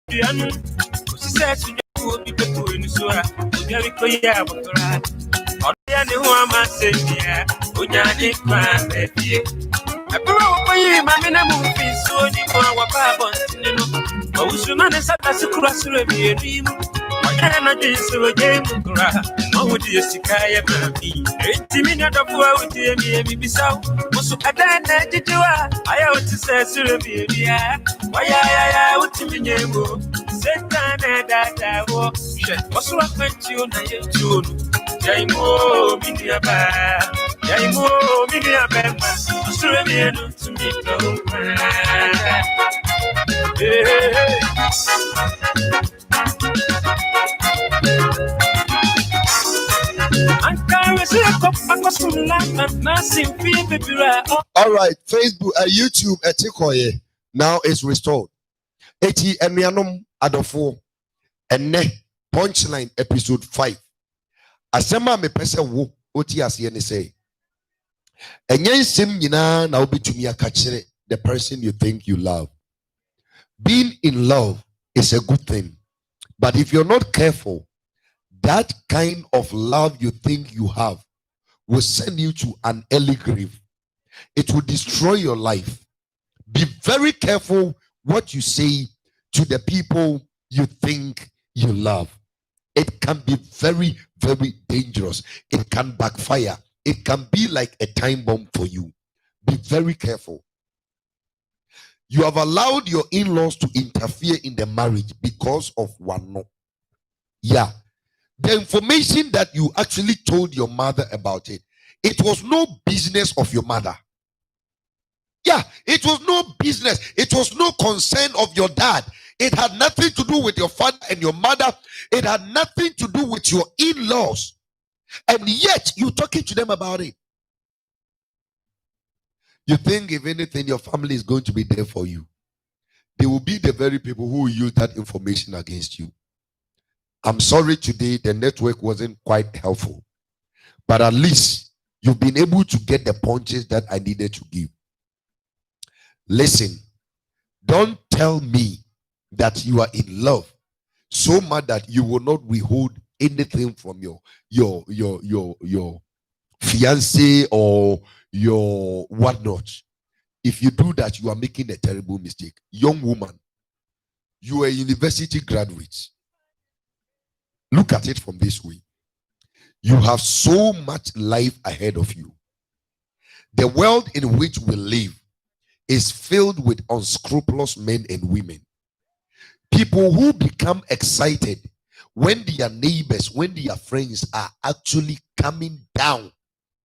piano. She says you will be people in Sura. Very clear, but I know I'm a savior. Ujani Kwan, baby. I brought my mamma movie so deep for our papa. Oh, Suman is at the cross of a dream. I did so a game. Oh, dear Sikaya, baby. 80 minutes of work with me, be so. Was I then did you? I ought to say, Sir, baby. Why, I would to me, Satan, that I walk. What's wrong with you? Jaimo, Minia Ba, Jaimo, Minia Bema, Australian to me. All right, Facebook, YouTube, Etikoye now is restored. Eti Emianum Adofo, and ne punchline episode 5. Asema me pese wo oti ase ne say. Enye nsem nyina na obetumi akachire the person you think you love. Being in love is a good thing, but if you're not careful, that kind of love you think you have will send you to an early grave. It will destroy your life. Be very careful what you say to the people you think you love. It can be very, very dangerous. It can backfire. It can be like a time bomb for you. Be very careful. You have allowed your in-laws to interfere in the marriage because of one no. Yeah. The information that you actually told your mother about it, it was no business of your mother. Yeah, it was no business. It was no concern of your dad. It had nothing to do with your father and your mother. It had nothing to do with your in-laws. And yet, you're talking to them about it. You think if anything, your family is going to be there for you. They will be the very people who will use that information against you. I'm sorry today, the network wasn't quite helpful. But at least, you've been able to get the punches that I needed to give. Listen, don't tell me that you are in love so much that you will not withhold anything from your fiancé or your whatnot. If you do that, you are making a terrible mistake. Young woman, you are a university graduate. Look at it from this way. You have so much life ahead of you. The world in which we live is filled with unscrupulous men and women. People who become excited when their neighbors, when their friends are actually coming down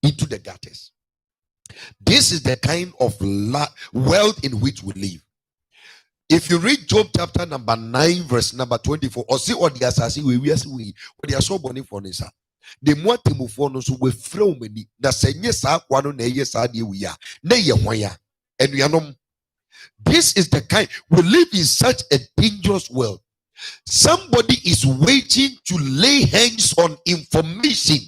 into the gutters. This is the kind of world in which we live. If you read Job chapter number 9, verse number 24, or see what the assassin we are so bonny for Nisa. The more Timophonos who were thrown many, the same yes, one on a yes, we are. Nay, and we are no. This is the kind we live in such a dangerous world. Somebody is waiting to lay hands on information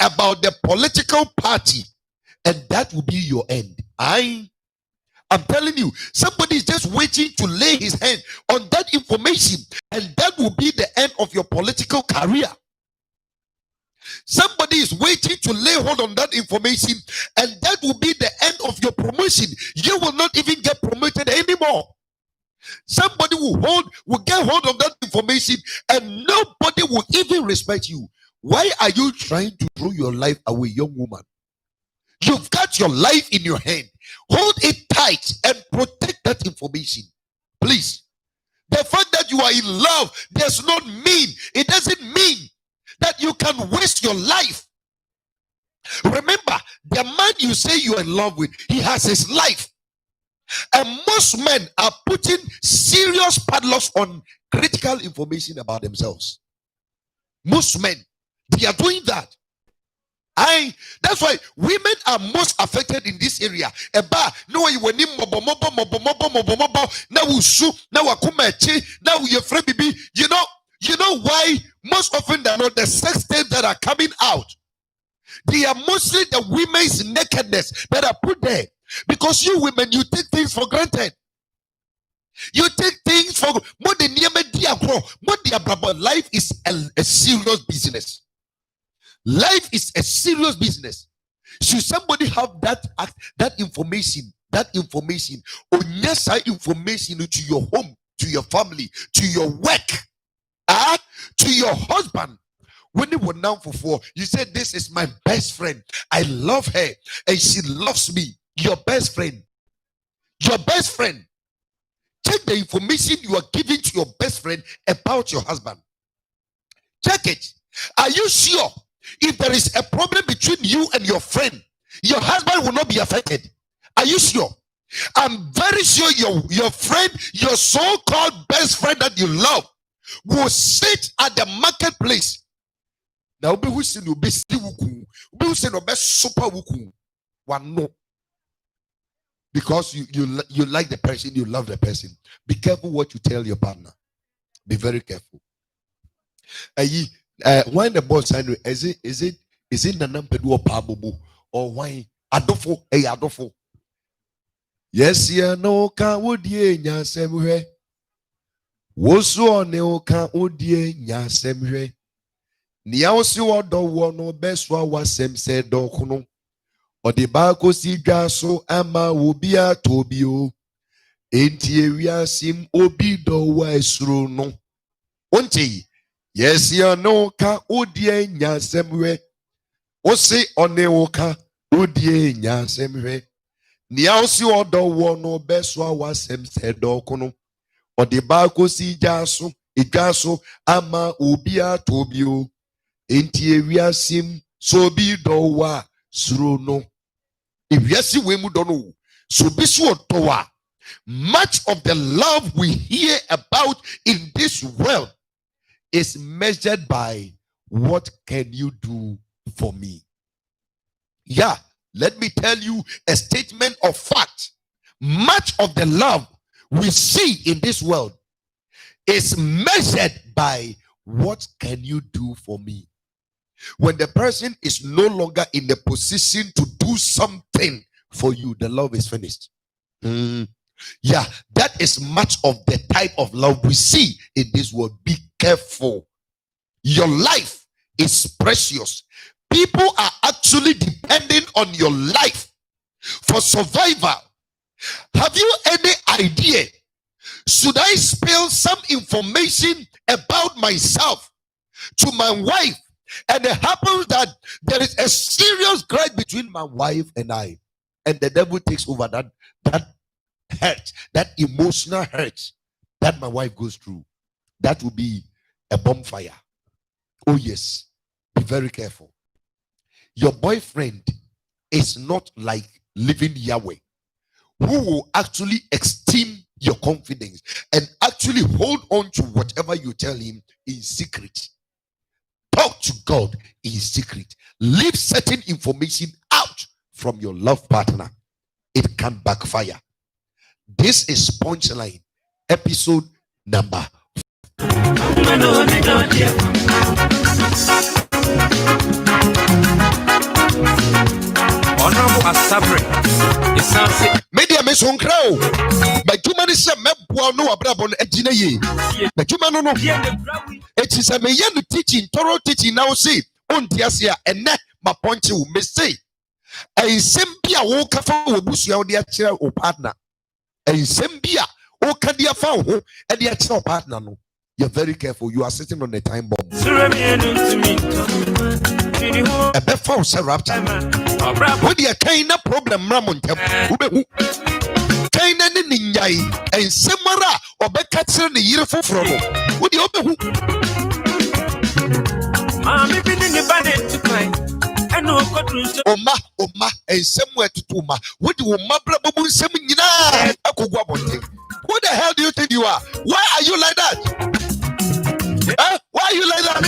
about the political party, and that will be your end. I'm telling you, somebody is just waiting to lay his hand on that information, and that will be the end of your political career. Somebody is waiting to lay hold on that information, and that will be the end of your promotion. You will not even get promoted anymore. Somebody will get hold of that information, and nobody will even respect you. Why are you trying to throw your life away, young woman? You've got your life in your hand. Hold it tight and protect that information. Please. The fact that you are in love does not mean, it doesn't mean that you can waste your life. Remember, the man you say you are in love with, he has his life. And most men are putting serious padlocks on critical information about themselves. Most men, they are doing that. That's why women are most affected in this area. Now you're afraid, baby. You know why most often than not the sex tapes that are coming out, they are mostly the women's nakedness that are put there. Because you women, you take things for granted. You take things for more than life is a serious business. Life is a serious business. Should somebody have that information, or yes, information to your home, to your family, to your work, to your husband. When you were down for 4, you said, this is my best friend. I love her and she loves me. Your best friend. Your best friend. Check the information you are giving to your best friend about your husband. Check it. Are you sure if there is a problem between you and your friend, your husband will not be affected? Are you sure? I'm very sure your friend, your so-called best friend that you love, will sit at the marketplace. Now, who say no best who say no best super wuku? One no. Because you like the person, you love the person. Be careful what you tell your partner. Be very careful. When the boss sign, is it Nanampedu or Pabubu or why Adofo Adofo? Yes, ya no ka wodie nya semhwe. Woso ne o ka wodie nya semhwe. Nia osi wodo wo no beswa wasem se dokuno. Odi ba ko si dwa so ama obi atobi o. Enti ewiasim obi do wa esuro no. Onti yes ya no ka wodie nya semhwe. Osi one o ka wodie nya semhwe. Nia osi odo wo no beswa wasem se dokuno. Odi ba ko si dwa so ama obi atobi o. Enti ewiasim so bi do wa suro no. Ewiasi we mu do no. So bi so do wa. Much of the love we hear about in this world is measured by what can you do for me? Yeah, let me tell you a statement of fact. Much of the love we see in this world is measured by what can you do for me? When the person is no longer in the position to do something for you, the love is finished. Yeah, that is much of the type of love we see in this world. Be careful. Your life is precious. People are actually depending on your life for survival. Have you any idea? Should I spill some information about myself to my wife, and it happens that there is a serious grudge between my wife and I, and the devil takes over that hurt, that emotional hurt that my wife goes through? That will be a bonfire. Oh yes, be very careful. Your boyfriend is not like living Yahweh, who will actually esteem your confidence and actually hold on to whatever you tell him in secret. Talk to God in secret. Leave certain information out from your love partner. It can backfire. This is Punchline, episode number. Media me son crow. But you man is a mebwa no abrabon ejina ye. But you man no. It is a me yen teaching, thorough teaching now say on tiasia and net my point you may say. A sembia woke for Busia dear chair or partner. A sembia o kadia found and dear chair partner. No, you're very careful. You are sitting on a time bomb. A before rapture. What you kind of problem, Ramon? Kind of ninjai and Samara or Becatcher the year for from. Would you open? I'm in the banner to climb. I know Oma, and somewhere to Tuma. What do you Mabra Semina? Who the hell do you think you are? Why are you like that? Why are you like that?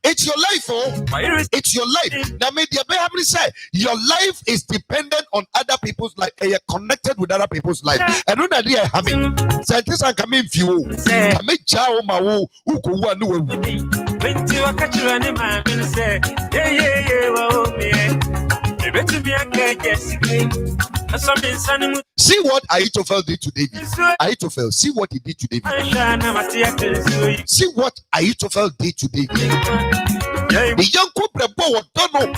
It's your life, oh. It's your life. Now, maybe I say your life is dependent on other people's life. You're connected with other people's life. I don't know idea having. Scientists are coming few. I make chow mawu who could one do. When you are catching an man, say, yeah, See what Ahithophel did to David. Ahithophel, see what he did to David. See what Ahithophel did to David. The young couple don't know.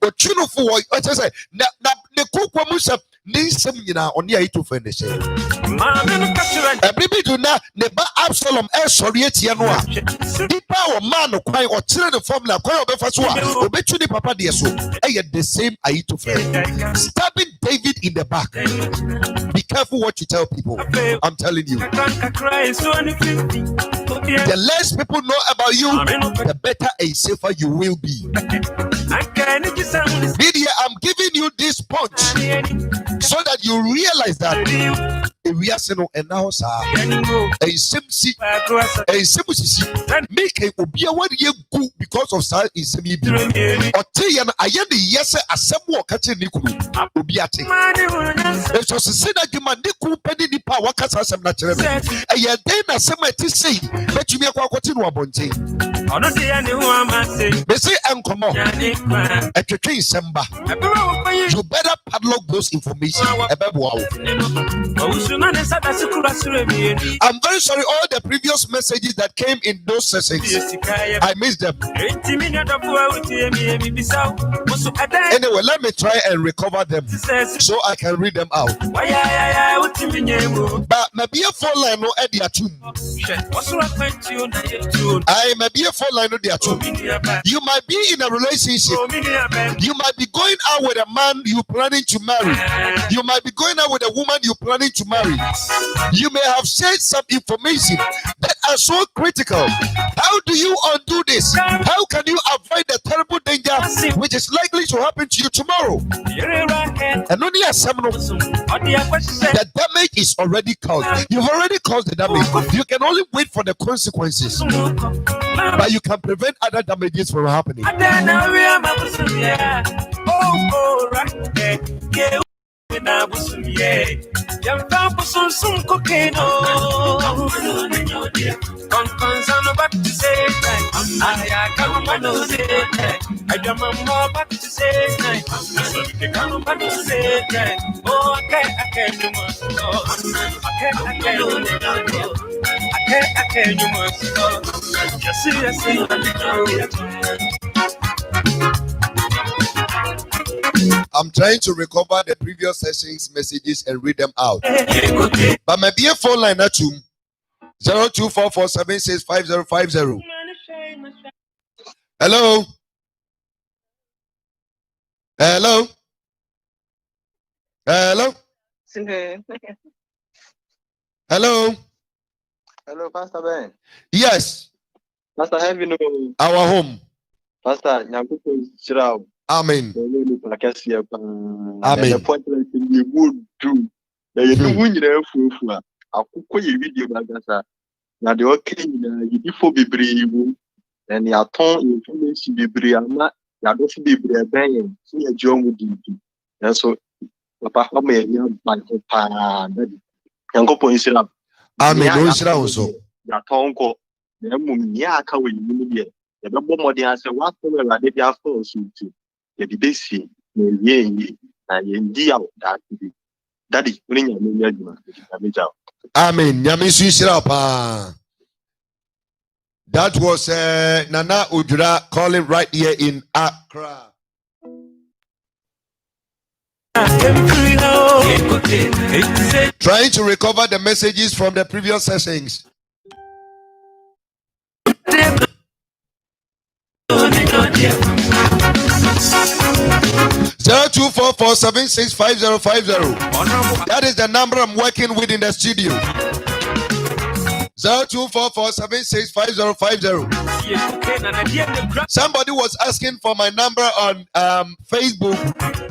The children for what I say. The cook was on the Ahithophel. Everybody do not never Absalom sorry Tianoa. The power man or quite or children the formula quite of Fasua. Obey the papa dear so. I had the same Ahithophel stabbing David in the back. Be careful what you tell people. I'm telling you. The less people know about you, the better and safer you will be. Media, I'm giving you this punch so that you realize that we are saying and now sir a simsi make a obia what you go because of sir is me or tayan ayani yes asemo kache niku obiate it was say that the man niku pedi ni pa wakasa asem na kire me e den na asem ati say betumi akwakwoti no abonten ono de ya ne ho amase be say enkomo etwetwe semba you better padlock those information ebebo I'm very sorry, all the previous messages that came in those sessions, I missed them. Anyway, let me try and recover them so I can read them out. But maybe a phone line no idea too. I may be a phone line no idea too. You might be in a relationship. You might be going out with a man you planning to marry. You might be going out with a woman you planning to marry. You may have shared some information that are so critical. How do you undo this? How can you avoid the terrible danger which is likely to happen to you tomorrow? And only a seminal, the damage is already caused. You've already caused the damage. You can only wait for the consequences, but you can prevent other damages from happening. I'm trying to recover the previous sessions messages and read them out. But maybe a phone line at 0244765050. Hello. Hello. Hello. Hello. Hello, Pastor Ben. Yes. Pastor, have you know our home? Pastor, Nyakuko Shirao. Amen. Amen. The point that you would do. You win there for a cook video bagasa. Now the okay, you for be brave, and your tongue information be brave. You don't be brave, bang, see a John would do. And so, Papa may have my own. Yango point up. Amen. No, is also. Your tongue go. The moon, yeah, can we immediate. The more than answer what I did after also. The basic, and deal that is bringing a million. Amen. That was Nana Udra calling right here in Accra. Trying to recover the messages from the previous sessions. 0244765050. That is the number I'm working with in the studio. 0244765050. Somebody was asking for my number on Facebook.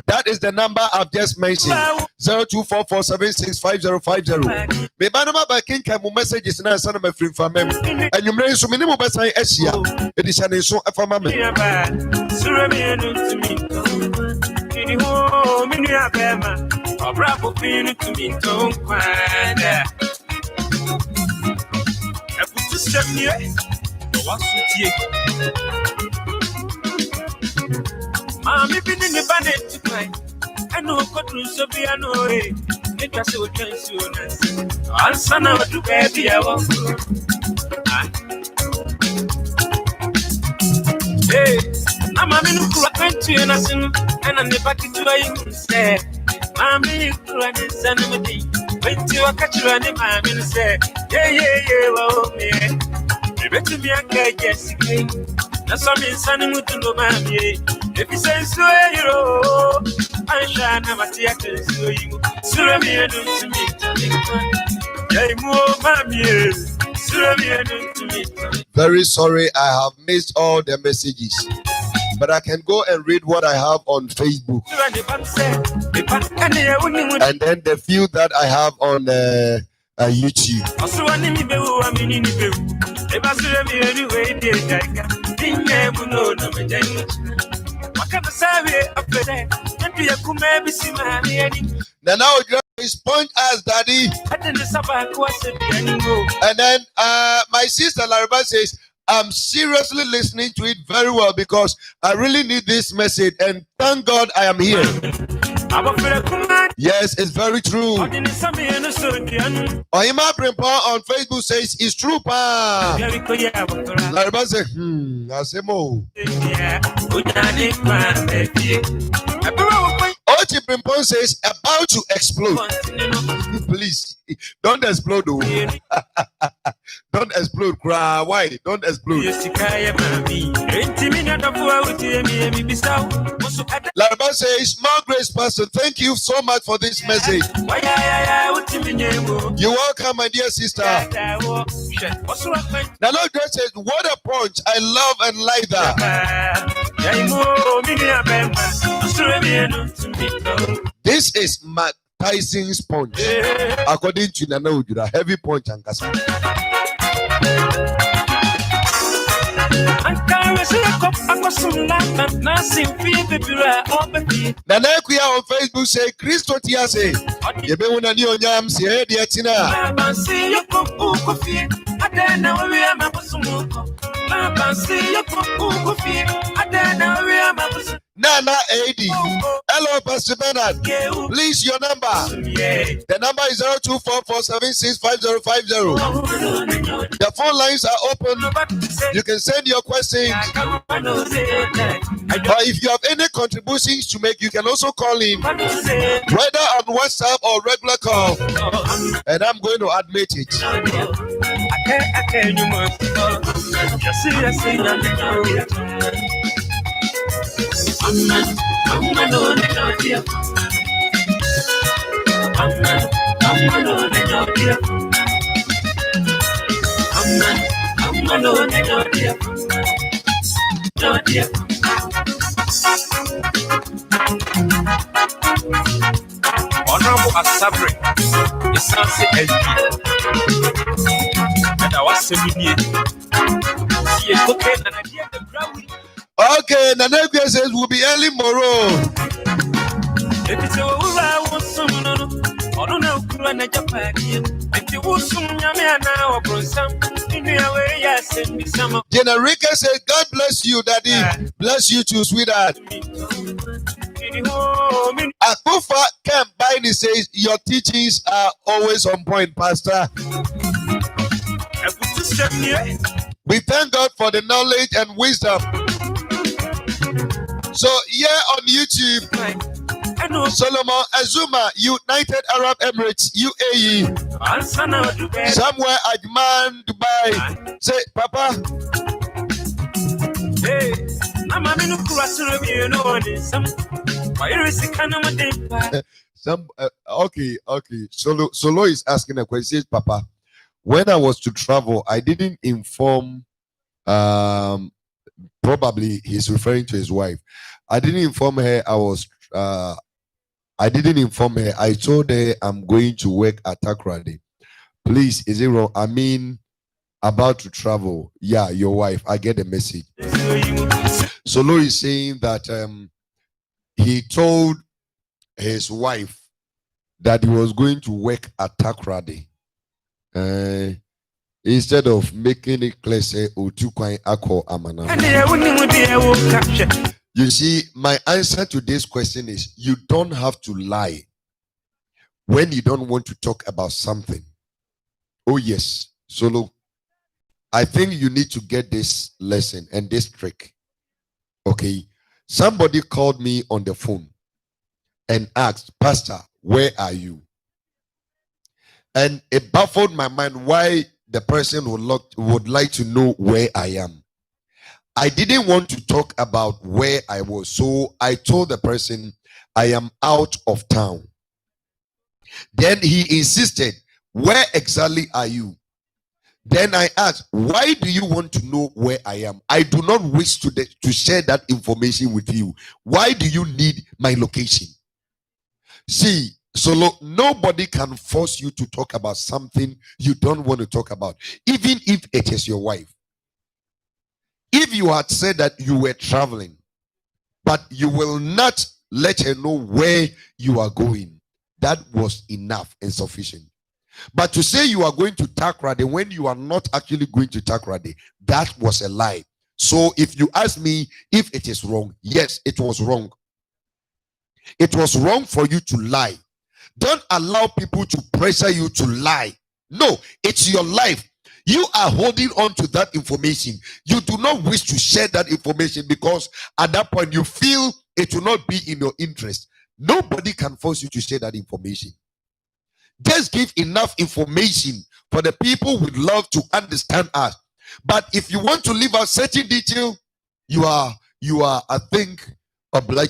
That is the number I've just mentioned. 0244765050. Me banama ba kinka mu messages na sana me free from mem. Anwumre so me ne mo besan ahia. Edishane so afama me. I know what to so be I know it was so tense. Answer now to baby I want. Hey, I'm a minute to a 20 and I'm the back to a say. Mammy, crying sanity. When you are catching any mammy say, yeah, well, yeah. You better be a guy, Jessica. That's what I'm sending you to know, mammy. If you say so, I shall never see a so you. Sure, me and to me. Yeah, more mammy. Sure, me and to me. Very sorry, I have missed all the messages. But I can go and read what I have on Facebook. And then the few that I have on YouTube. Now is point as daddy. And then my sister Laraba says, I'm seriously listening to it very well because I really need this message and thank God I am here. Yes, it's very true. Oyima Primpa on Facebook says it's true, pa. Laraba says, Asemo. Ochi Primpon says about to explode. Please don't explode though. Don't explode, cry. Why? Don't explode. Laraba says, more grace, Pastor. Thank you so much for this message. You're welcome, my dear sister. Now, Lord Grace says, what a punch. I love and like that. This is Matt Tyson's punch. According to Nana Ujura, heavy punch and Kasa. Nana Kuya on Facebook say, Christo Tia say, Yebe Unani Onyam say, Diatina. Nana AD. Hello, Pastor Bernard. Please, your number. The number is 0244765050. The phone lines are open. You can send your questions. Or if you have any contributions to make, you can also call in, whether on WhatsApp or regular call. And I'm going to admit it. Honorable Asabri, it's not SB. And I was okay, Nanegwe says we'll be early tomorrow. Generika says, God bless you, Daddy. Bless you too, sweetheart. Akufa Kembaini says, your teachings are always on point, Pastor. We thank God for the knowledge and wisdom. So here on YouTube, Solomon Azuma, United Arab Emirates, UAE, somewhere Ajman, Dubai. Say, Papa. Okay. Solo is asking a question. Says, Papa, when I was to travel, I didn't inform. Probably he's referring to his wife. I didn't inform her. I didn't inform her. I told her I'm going to work at Takrady. Please, is it wrong? I mean, about to travel. Yeah, your wife. I get the message. Solo is saying that he told his wife that he was going to work at Takrady. Instead of making it clear, say, Otukwai Ako Amana. You see, my answer to this question is you don't have to lie when you don't want to talk about something. Oh, yes, Solo. I think you need to get this lesson and this trick. Okay. Somebody called me on the phone and asked, Pastor, where are you? And it baffled my mind why the person would like to know where I am. I didn't want to talk about where I was, so I told the person I am out of town. Then he insisted, where exactly are you? Then I asked, why do you want to know where I am? I do not wish to share that information with you. Why do you need my location? See, Solo, nobody can force you to talk about something you don't want to talk about, even if it is your wife. If you had said that you were traveling, but you will not let her know where you are going, that was enough and sufficient. But to say you are going to Takoradi when you are not actually going to Takoradi, that was a lie. So if you ask me if it is wrong, yes, it was wrong. It was wrong for you to lie. Don't allow people to pressure you to lie. No, it's your life. You are holding on to that information. You do not wish to share that information because at that point you feel it will not be in your interest. Nobody can force you to share that information. Just give enough information for the people who would love to understand us. But if you want to leave out certain detail, you are, I think, obliged